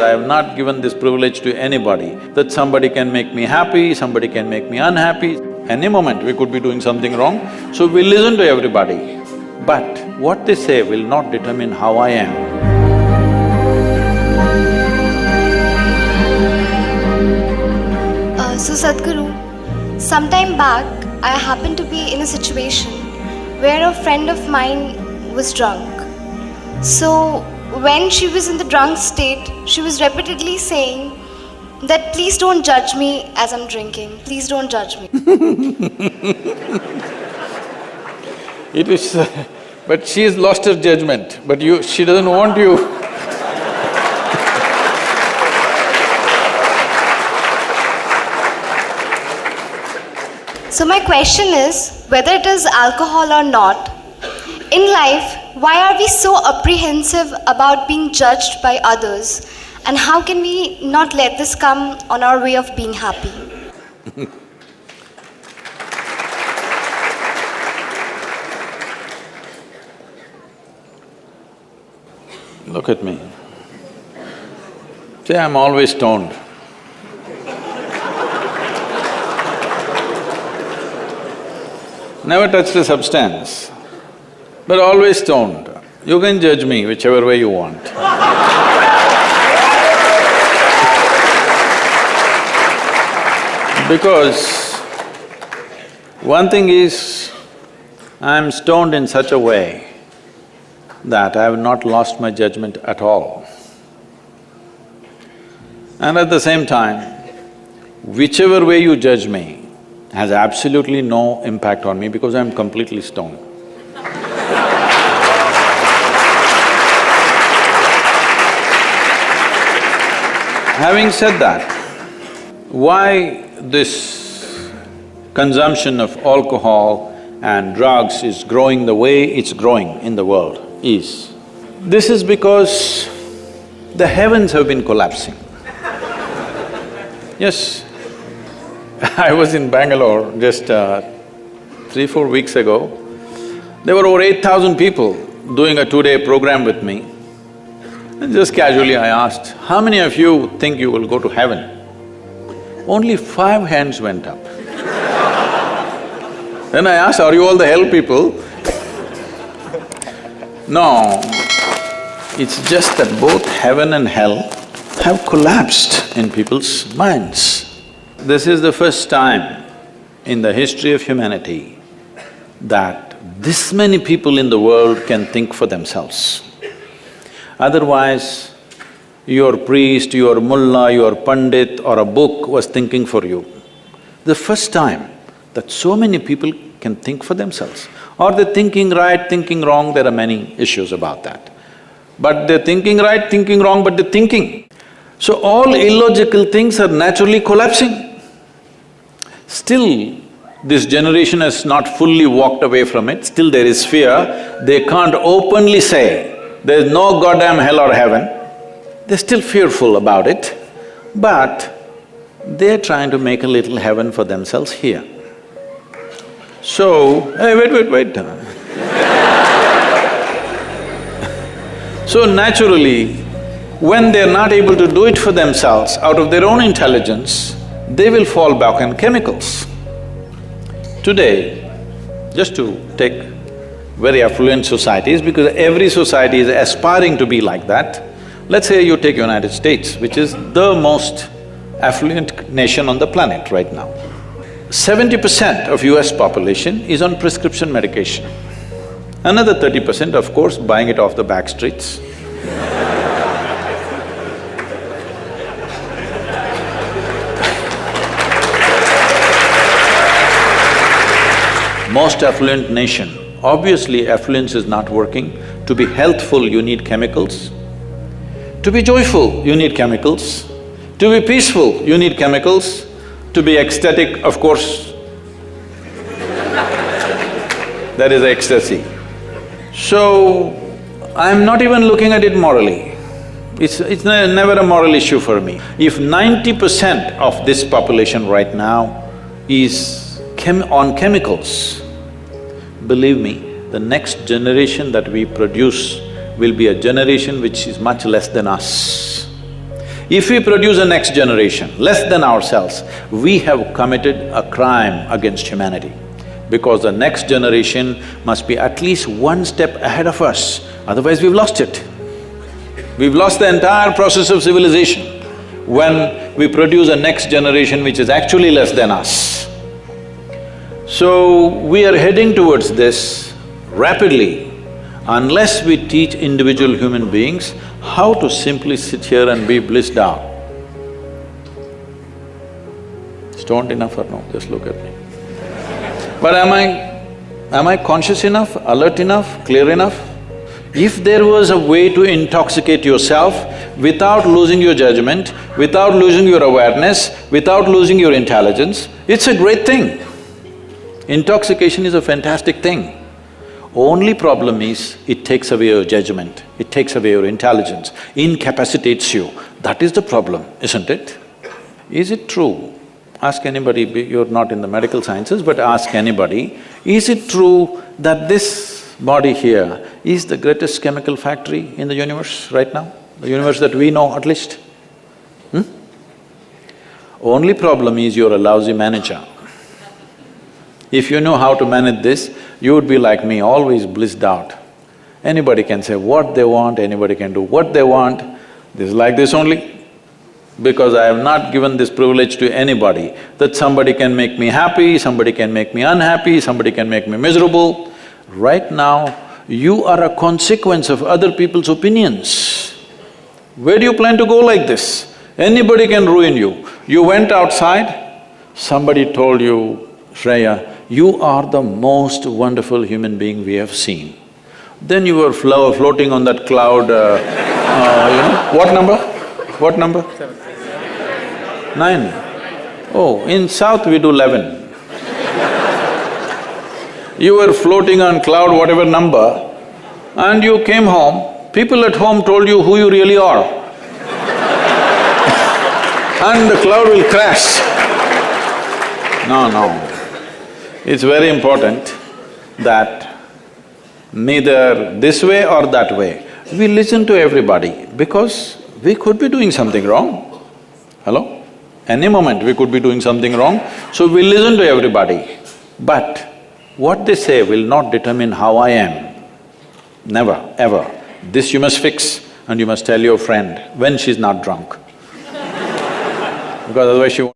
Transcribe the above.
I have not given this privilege to anybody, that somebody can make me happy, somebody can make me unhappy. Any moment we could be doing something wrong, so we listen to everybody. But what they say will not determine how I am. So Sadhguru, sometime back I happened to be in a situation where a friend of mine was drunk. So when she was in the drunk state, she was repeatedly saying that please don't judge me as I'm drinking, please don't judge me. It is… but she has lost her judgment, but she doesn't want you. So my question is, whether it is alcohol or not, in life, why are we so apprehensive about being judged by others? And how can we not let this come on our way of being happy? Look at me. See, I'm always stoned. Never touched a substance, but always stoned. You can judge me whichever way you want. Because one thing is, I'm stoned in such a way that I have not lost my judgment at all. And at the same time, whichever way you judge me has absolutely no impact on me because I'm completely stoned. Having said that, why this consumption of alcohol and drugs is growing the way it's growing in the world is, this is because the heavens have been collapsing. Yes, I was in Bangalore just 3-4 weeks ago. There were over 8,000 people doing a 2-day program with me. And just casually I asked, how many of you think you will go to heaven? Only 5 hands went up. Then I asked, are you all the hell people? No, it's just that both heaven and hell have collapsed in people's minds. This is the first time in the history of humanity that this many people in the world can think for themselves. Otherwise, your priest, your mullah, your pandit or a book was thinking for you. The first time that so many people can think for themselves. Or they're thinking right, thinking wrong, there are many issues about that. But they're thinking right, thinking wrong, but they're thinking. So all illogical things are naturally collapsing. Still, this generation has not fully walked away from it, still there is fear. They can't openly say, there's no goddamn hell or heaven. They're still fearful about it, but they're trying to make a little heaven for themselves here. So, hey, wait. So naturally, when they're not able to do it for themselves out of their own intelligence, they will fall back on chemicals. Today, just to take very affluent societies, because every society is aspiring to be like that, let's say you take United States, which is the most affluent nation on the planet right now. 70% of US population is on prescription medication. Another 30%, of course, buying it off the back streets. Most affluent nation, obviously affluence is not working. To be healthful, you need chemicals. To be joyful, you need chemicals. To be peaceful, you need chemicals. To be ecstatic, of course, that is ecstasy. So, I'm not even looking at it morally. It's never a moral issue for me. If 90% of this population right now is on chemicals, believe me, the next generation that we produce will be a generation which is much less than us. If we produce a next generation less than ourselves, we have committed a crime against humanity. Because the next generation must be at least one step ahead of us, otherwise we've lost it. We've lost the entire process of civilization when we produce a next generation which is actually less than us. So, we are heading towards this rapidly unless we teach individual human beings how to simply sit here and be blissed out. Stoned enough or no? Just look at me. But am I conscious enough, alert enough, clear enough? If there was a way to intoxicate yourself without losing your judgment, without losing your awareness, without losing your intelligence, it's a great thing. Intoxication is a fantastic thing. Only problem is, it takes away your judgment, it takes away your intelligence, incapacitates you. That is the problem, isn't it? Is it true? Ask anybody, you're not in the medical sciences, but ask anybody, is it true that this body here is the greatest chemical factory in the universe right now? The universe that we know at least? Only problem is you're a lousy manager. If you know how to manage this, you would be like me, always blissed out. Anybody can say what they want, anybody can do what they want. This is like this only. Because I have not given this privilege to anybody, that somebody can make me happy, somebody can make me unhappy, somebody can make me miserable. Right now, you are a consequence of other people's opinions. Where do you plan to go like this? Anybody can ruin you. You went outside, somebody told you, Shreya, you are the most wonderful human being we have seen. Then you were floating on that cloud, what number? What number? 9. Oh, in South we do 11. You were floating on cloud whatever number and you came home, people at home told you who you really are. And the cloud will crash. No. It's very important that neither this way or that way, we listen to everybody because we could be doing something wrong. Hello? Any moment we could be doing something wrong, so we listen to everybody. But what they say will not determine how I am. Never, ever. This you must fix and you must tell your friend when she's not drunk. Because otherwise she won't